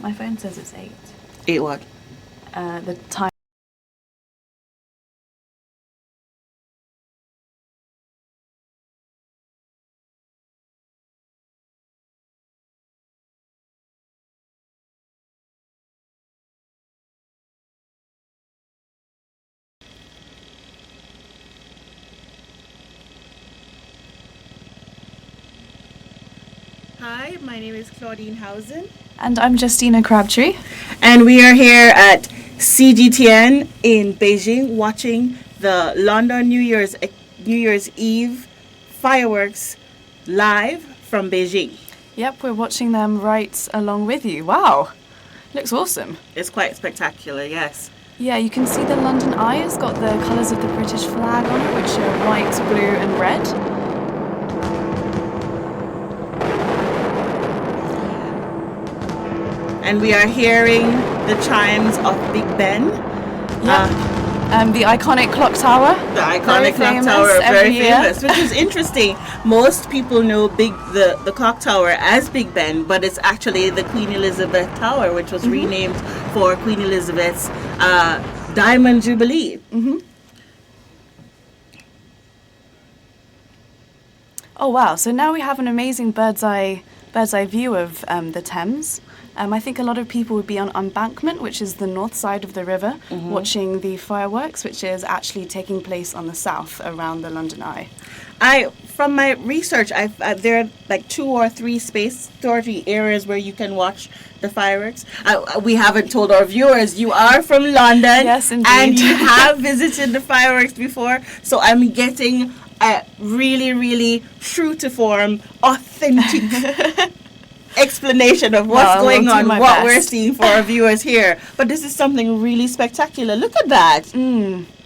My phone says it's 8. 8 what? The time. Hi, my name is Claudine Housen. And I'm Justina Crabtree. And we are here at CGTN in Beijing watching the London New Year's Eve fireworks live from Beijing. Yep, we're watching them right along with you. Wow, looks awesome. It's quite spectacular, yes. Yeah, you can see the London Eye has got the colours of the British flag on it, which are white, blue and red. And we are hearing the chimes of Big Ben. The iconic clock tower. The iconic clock tower, very famous, which is interesting. Most people know the clock tower as Big Ben, but it's actually the Queen Elizabeth Tower, which was renamed for Queen Elizabeth's Diamond Jubilee. Mm-hmm. Oh wow! So now we have an amazing bird's eye view of the Thames. I think a lot of people would be on Embankment, which is the north side of the river, watching the fireworks, which is actually taking place on the south around the London Eye. From my research, there are like 2 or 3 space authority areas where you can watch the fireworks. We haven't told our viewers you are from London. Yes, indeed. And you have visited the fireworks before, so I'm getting a really, really true to form, authentic explanation of what's going on, what we're seeing for our viewers here. But this is something really spectacular. Look at that.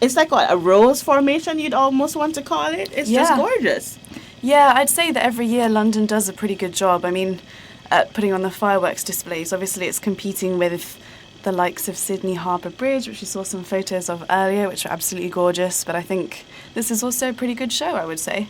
It's like a rose formation, you'd almost want to call it. It's just gorgeous. Yeah, I'd say that every year London does a pretty good job. I mean, putting on the fireworks displays. Obviously it's competing with the likes of Sydney Harbour Bridge, which we saw some photos of earlier, which are absolutely gorgeous. But I think this is also a pretty good show, I would say.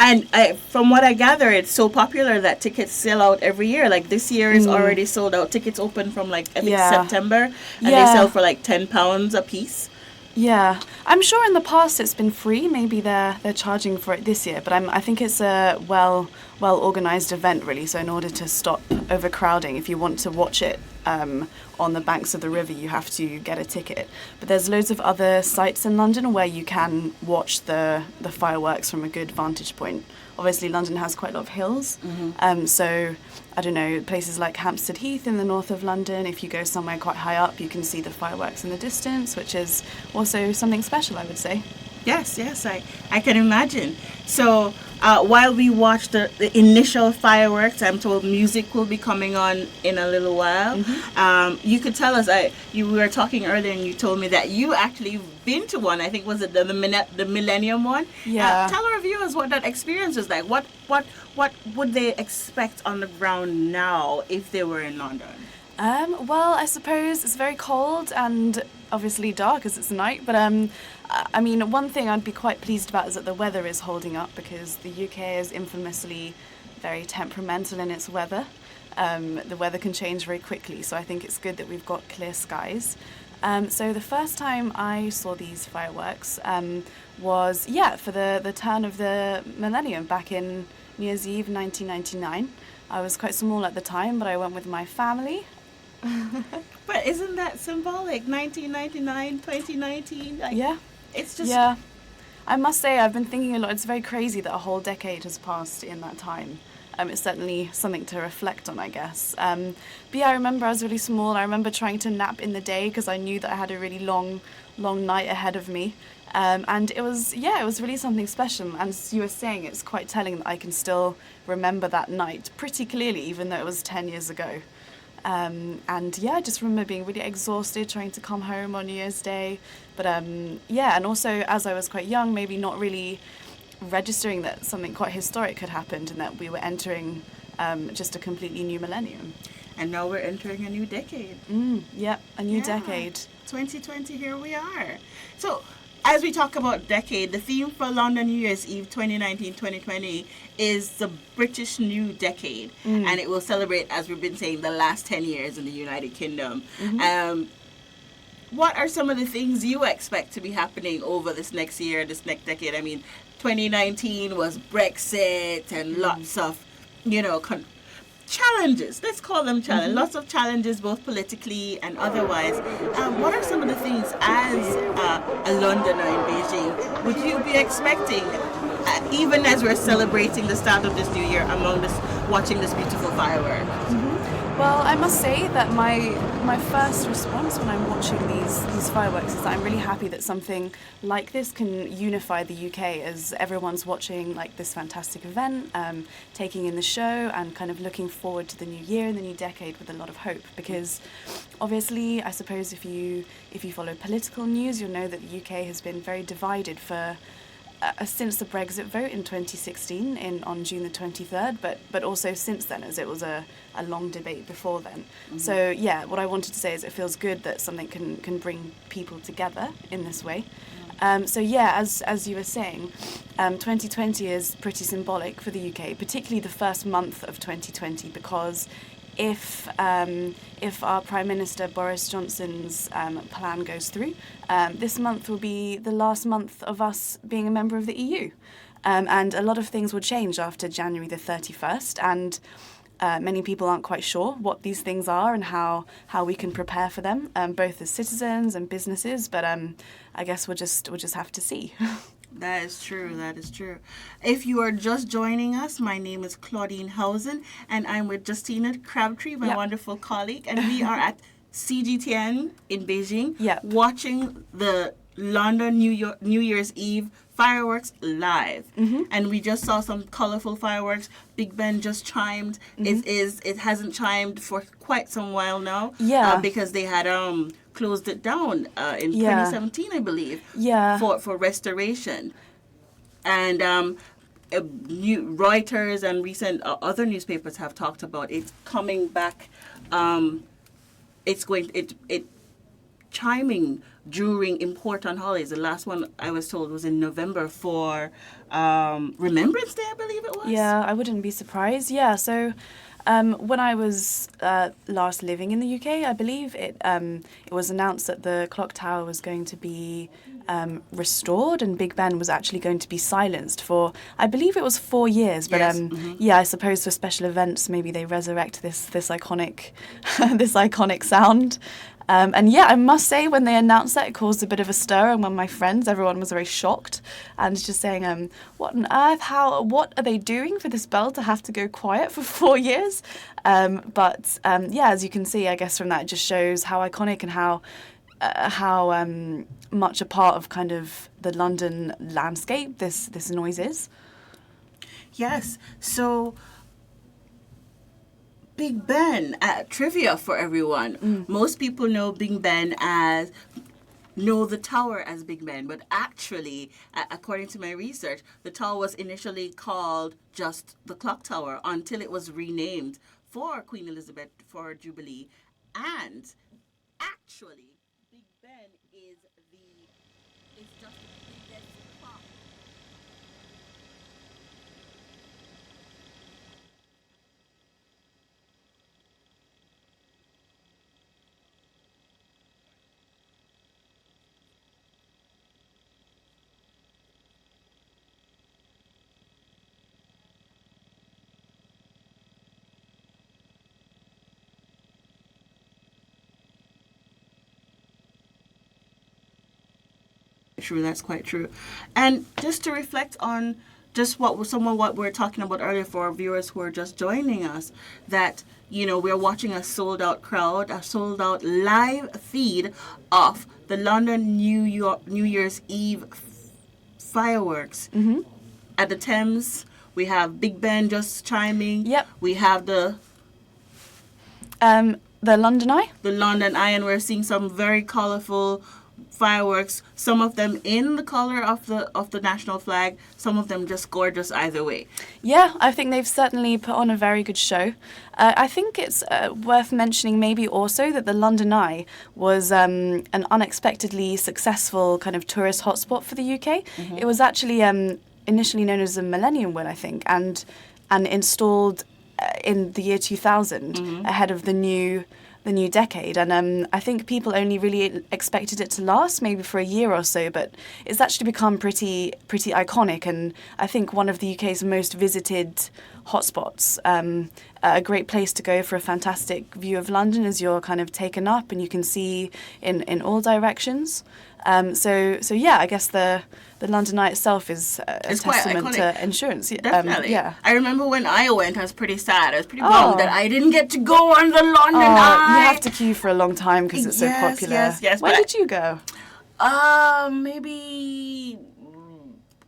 And from what I gather, it's so popular that tickets sell out every year. Like this year is already sold out. Tickets open from I think September, and they sell for like £10 a piece. Yeah, I'm sure in the past it's been free. Maybe they're charging for it this year, but I think it's a well organized event really. So in order to stop overcrowding, if you want to watch it on the banks of the river, you have to get a ticket. But there's loads of other sites in London where you can watch the fireworks from a good vantage point. Obviously, London has quite a lot of hills, so I don't know, places like Hampstead Heath in the north of London, if you go somewhere quite high up, you can see the fireworks in the distance, which is also something special, I would say. Yes, I can imagine. So while we watch the initial fireworks, I'm told music will be coming on in a little while. You could tell us, we were talking earlier and you told me that you actually been to one. I think was it the Millennium one? Yeah. Tell our viewers what that experience was like. What would they expect on the ground now if they were in London? Well, I suppose it's very cold and obviously dark as it's night, but I mean, one thing I'd be quite pleased about is that the weather is holding up, because the UK is infamously very temperamental in its weather. The weather can change very quickly, so I think it's good that we've got clear skies. So the first time I saw these fireworks was, for the turn of the millennium back in New Year's Eve 1999. I was quite small at the time, but I went with my family. But isn't that symbolic? 1999, 2019? It's just... Yeah. I must say, I've been thinking a lot. It's very crazy that a whole decade has passed in that time. It's certainly something to reflect on, I guess. But yeah, I remember I was really small. I remember trying to nap in the day because I knew that I had a really long night ahead of me. And it was really something special. And as you were saying, it's quite telling that I can still remember that night pretty clearly, even though it was 10 years ago. And yeah, I just remember being really exhausted trying to come home on New Year's Day. But and also as I was quite young, maybe not really registering that something quite historic had happened and that we were entering just a completely new millennium. And now we're entering a new decade. A new decade. 2020, here we are. So as we talk about decade, the theme for London New Year's Eve 2019-2020 is the British New Decade. And it will celebrate, as we've been saying, the last 10 years in the United Kingdom. What are some of the things you expect to be happening over this next year, this next decade? I mean, 2019 was Brexit and lots of, challenges. Let's call them challenges. Lots of challenges, both politically and otherwise. What are some of the things as a Londoner in Beijing would you be expecting, even as we're celebrating the start of this new year, watching this beautiful firework? Well, I must say that my first response when I'm watching these fireworks is that I'm really happy that something like this can unify the UK, as everyone's watching like this fantastic event, taking in the show and kind of looking forward to the new year and the new decade with a lot of hope. Because obviously, I suppose if you follow political news, you'll know that the UK has been very divided for since the Brexit vote in 2016 on June the 23rd, but also since then, as it was a long debate before then. So yeah, what I wanted to say is it feels good that something can bring people together in this way. So yeah, as you were saying, 2020 is pretty symbolic for the UK, particularly the first month of 2020, because if our Prime Minister Boris Johnson's plan goes through, this month will be the last month of us being a member of the EU. And a lot of things will change after January the 31st. And many people aren't quite sure what these things are and how we can prepare for them, both as citizens and businesses. But I guess we'll just have to see. That is true. That is true. If you are just joining us, my name is Claudine Housen, and I'm with Justina Crabtree, my wonderful colleague, and we are at CGTN in Beijing, watching the London New Year's Eve fireworks live. And we just saw some colorful fireworks. Big Ben just chimed. It hasn't chimed for quite some while now. Because they had closed it down in 2017, I believe. For restoration. And Reuters and recent other newspapers have talked about it coming back. It chiming during important holidays. The last one I was told was in November for Remembrance Day, I believe it was. Yeah, I wouldn't be surprised. Yeah, so when I was last living in the UK, I believe it was announced that the clock tower was going to be restored and Big Ben was actually going to be silenced for, I believe it was 4 years. But I suppose for special events, maybe they resurrect this iconic this iconic sound. And yeah, I must say, when they announced that, it caused a bit of a stir among my friends. Everyone was very shocked and just saying, what on earth, what are they doing for this bell to have to go quiet for 4 years? But as you can see, I guess from that, it just shows how iconic and how much a part of kind of the London landscape this noise is. Yes, so Big Ben, trivia for everyone. Most people know Big Ben know the tower as Big Ben, but actually, according to my research, the tower was initially called just the Clock Tower until it was renamed for Queen Elizabeth for Jubilee. And actually, Big Ben is just the biggest clock. True, that's quite true. And just to reflect on just what we were talking about earlier for our viewers who are just joining us, that we're watching a sold out crowd, a sold out live feed of the London New Year's Eve fireworks at the Thames. We have Big Ben just chiming. Yep. We have the London Eye. The London Eye, and we're seeing some very colorful fireworks, some of them in the color of the national flag, some of them just gorgeous either way. Yeah, I think they've certainly put on a very good show. I think it's worth mentioning maybe also that the London Eye was an unexpectedly successful kind of tourist hotspot for the UK. It was actually initially known as the Millennium Wheel, I think, and installed in the year 2000 ahead of the new decade, and I think people only really expected it to last maybe for a year or so, but it's actually become pretty iconic, and I think one of the UK's most visited hotspots. A great place to go for a fantastic view of London as you're kind of taken up and you can see in all directions. So yeah, I guess the London Eye itself is a testament to insurance. Definitely. Yeah. I remember when I went, I was pretty sad. I was pretty bummed that I didn't get to go on the London Eye. You have to queue for a long time because it's so popular. Yes. When did you go? Maybe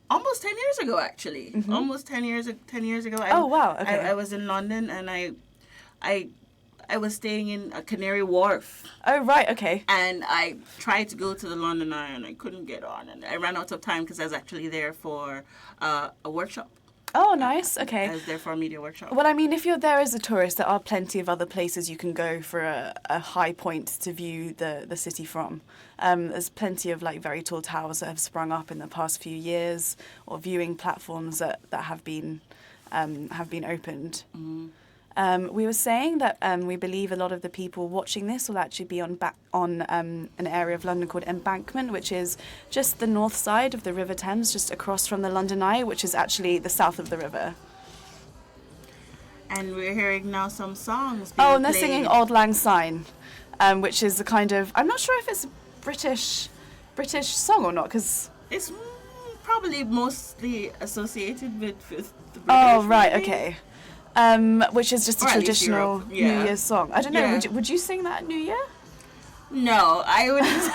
almost 10 years ago, actually. Almost 10 years ago. Oh, wow. Okay. I was in London, and I was staying in a Canary Wharf. Oh, right, okay. And I tried to go to the London Eye, and I couldn't get on. And I ran out of time because I was actually there for a workshop. Oh, nice. Okay. I was there for a media workshop. Well, I mean, if you're there as a tourist, there are plenty of other places you can go for a high point to view the city from. There's plenty of like very tall towers that have sprung up in the past few years, or viewing platforms that have been opened. We were saying that we believe a lot of the people watching this will actually be on an area of London called Embankment, which is just the north side of the River Thames, just across from the London Eye, which is actually the south of the river. And we're hearing now some songs being and they're played. singing Auld Lang Syne, which is a kind of, I'm not sure if it's a British song or not, because it's probably mostly associated with the British. Oh, right, maybe? Okay. Which is just a traditional New Year's song. I don't know. Yeah. Would you sing that at New Year? No, I wouldn't.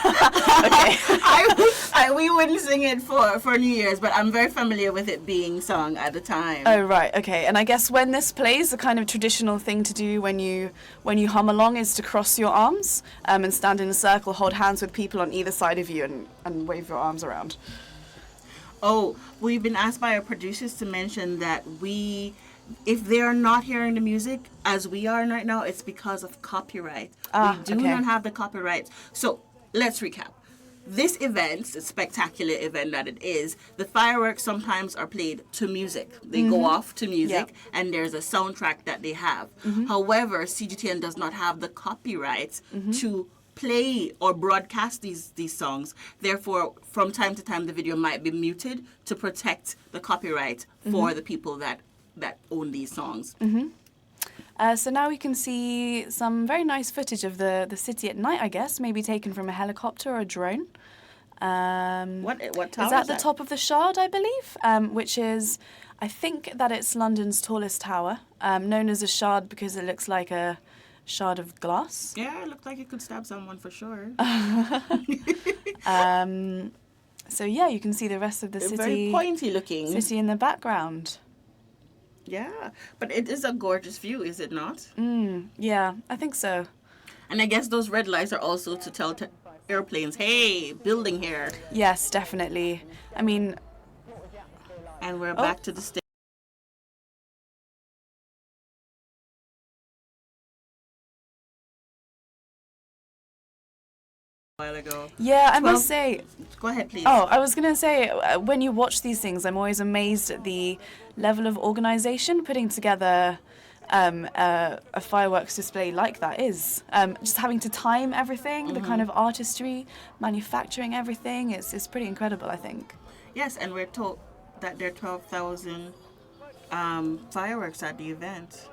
Okay. We wouldn't sing it for New Year's, but I'm very familiar with it being sung at the time. Oh, right. Okay. And I guess when this plays, the kind of traditional thing to do when you hum along is to cross your arms and stand in a circle, hold hands with people on either side of you, and wave your arms around. Oh, we've been asked by our producers to mention that if they're not hearing the music as we are right now, it's because of copyright. We do not have the copyrights. So let's recap. This event, the spectacular event that it is, the fireworks sometimes are played to music. They go off to music, and there's a soundtrack that they have. However, CGTN does not have the copyrights to play or broadcast these songs. Therefore, from time to time, the video might be muted to protect the copyright for the people that own these songs. So now we can see some very nice footage of the city at night, I guess, maybe taken from a helicopter or a drone. What tower is that the top of the Shard, I believe, which is, I think that it's London's tallest tower, known as a Shard because it looks like a shard of glass. Yeah, it looked like it could stab someone for sure. So yeah, you can see the rest of the city. Very pointy looking. City in the background. Yeah, but it is a gorgeous view, is it not? Yeah, I think so. And I guess those red lights are also to tell airplanes, hey, building here. Yes, definitely. I mean... And we're back to the stage. A while ago. Yeah, I must say... Go ahead, please. Oh, I was going to say, when you watch these things, I'm always amazed at the level of organisation putting together a fireworks display like that is. Just having to time everything, the kind of artistry, manufacturing everything, it's pretty incredible, I think. Yes, and we're told that there are 12,000 fireworks at the event.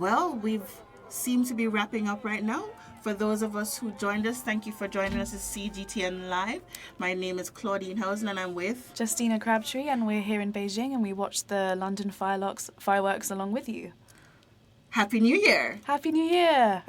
Well, we've seemed to be wrapping up right now. For those of us who joined us, thank you for joining us at CGTN Live. My name is Claudine Housen, and I'm with Justina Crabtree, and we're here in Beijing, and we watched the London fireworks along with you. Happy New Year! Happy New Year!